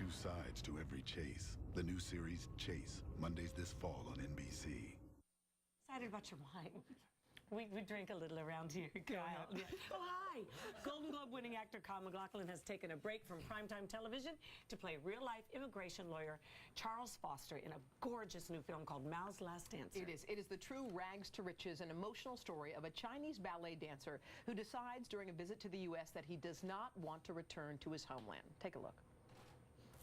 two sides to every chase. The new series, Chase, Mondays this fall on NBC. Excited about your wine. We drink a little around here, Kyle. Yeah. Oh, hi. Golden Globe-winning actor Kyle Maclachlan has taken a break from primetime television to play real-life immigration lawyer Charles Foster in a gorgeous new film called Mao's Last Dancer. It is. It is the true rags to riches and emotional story of a Chinese ballet dancer who decides during a visit to the U.S. that he does not want to return to his homeland. Take a look.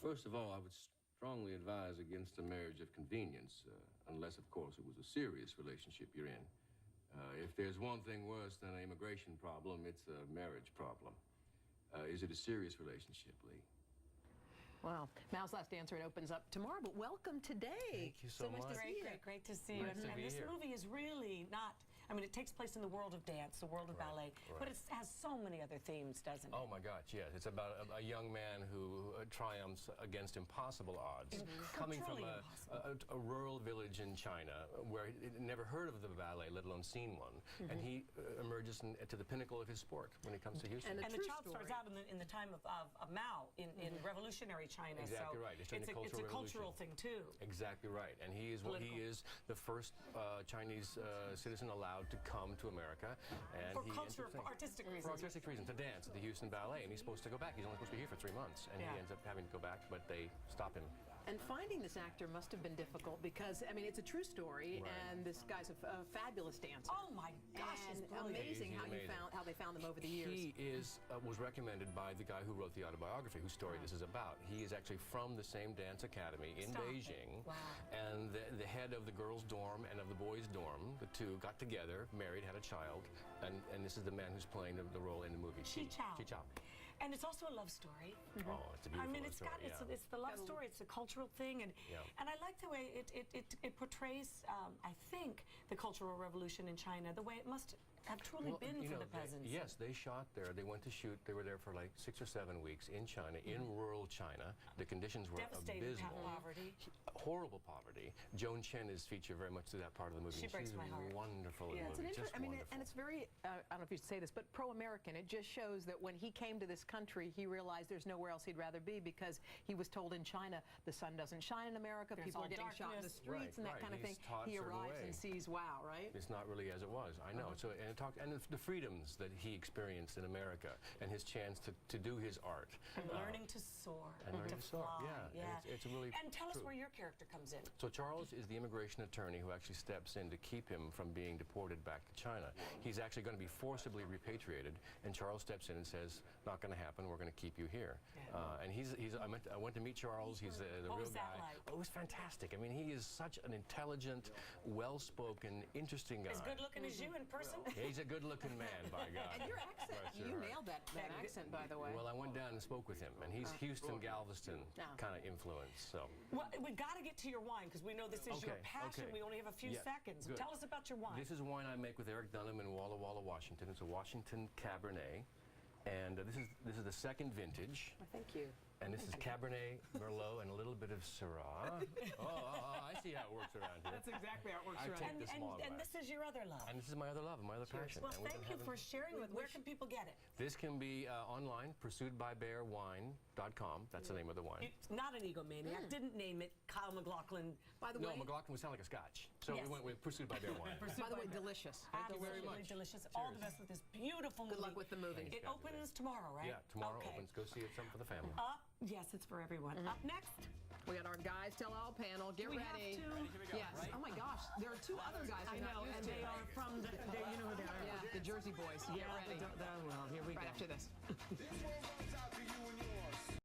First of all, I would strongly advise against a marriage of convenience, unless, of course, it was a serious relationship you're in. If there's one thing worse than an immigration problem, it's a marriage problem. Is it a serious relationship, Lee? Wow. Mao's Last Dancer, it opens up tomorrow, but welcome today. Thank you so much. Great to see you. Nice to be this here. movie is really not, I mean, it takes place in the world of dance, the world of ballet, but it has so many other themes, doesn't it? Oh my gosh, yes. It's about a young man who triumphs against impossible odds. Coming from a rural village in China where he never heard of the ballet, let alone seen one. And he emerges to the pinnacle of his sport when it comes to Houston. And the child starts out in the time of Mao in revolutionary China. Exactly right. It's a cultural thing too. Exactly right. And he is the first Chinese citizen allowed to come to America. And for artistic reasons. For artistic reasons, to dance at the Houston Ballet. And he's supposed to go back. He's only supposed to be here for 3 months. And he ends up having to go back, but they stop him. And finding this actor must have been difficult because, I mean, it's a true story, and this guy's a fabulous dancer. Oh my gosh, and it's brilliant. amazing how they found them over the years. He was recommended by the guy who wrote the autobiography, whose story this is about. He is actually from the same dance academy in Beijing. Wow. And the head of the girls' dorm and of the boys' dorm, the two got together, married, had a child, and this is the man who's playing the role in the movie. Chi Chao. Chi Chao. And it's also a love story. Oh, it's a beautiful love story. It's the love story. It's a cultural thing, and I like the way it portrays. I think the Cultural Revolution in China, the way it must have truly been for the peasants. Yes, they shot there. They went to shoot. They were there for like 6 or 7 weeks in China, in rural China. The conditions were devastating abysmal. Poverty. Horrible poverty. Joan Chen is featured very much through that part of the movie. She breaks my heart. She's wonderful in the movie. Just wonderful. And it's very, I don't know if you should say this, but pro-American. It just shows that when he came to this country, he realized there's nowhere else he'd rather be because he was told in China the sun doesn't shine in America, people are getting shot in the streets and that kind of thing. He arrives and sees, wow, right? It's not really as it was. I know. So and the freedoms that he experienced in America and his chance to do his art. And learning to soar. And learning to soar. Fly. Yeah. It's really And tell us where your character comes in. So Charles is the immigration attorney who actually steps in to keep him from being deported back to China. He's actually going to be forcibly repatriated, and Charles steps in and says, "Not going to happen. We're going to keep you here." And I went to meet Charles. He's the real guy. What was that like? Oh, it was fantastic. I mean, he is such an intelligent, well-spoken, interesting guy. As good-looking as you in person? Yeah, he's a good-looking man, by God. And your accent, you nailed that accent, by the way. Well, I went down and spoke with him, and he's Houston, Galveston kind of influence. So. Well, we got to get to your wine because we know this is your passion. We only have a few seconds. Good. Tell us about your wine. This is wine I make with Eric Dunham in Walla Walla, Washington. It's a Washington Cabernet, and this is the second vintage. Well, thank you. And this is Cabernet, Merlot, and a little bit of Syrah. I see how it works around here. That's exactly how it works around here. And this is your other love. And this is my other love, my other passion. Well, thank you for sharing with. Where can people get it? This can be online, pursuedbybearwine.com. That's the name of the wine. It's not an egomaniac. Didn't name it Kyle Maclachlan. By the way, Maclachlan would sound like a scotch. So we went with Pursued by Bear Wine. By the way, delicious. Thank you very much. Delicious. Cheers. All the best with this beautiful movie. Good luck with the movie. It opens tomorrow, right? Yeah, tomorrow opens. Go see it. Something for the family. Yes, it's for everyone. Up next, we got our Guys Tell All panel. Get ready. Yes. Right? Oh my gosh, there are two other guys. I know, and they are from the. You know who they are. Yeah, the Jersey Boys. Get ready. Well, here we go. Right after this.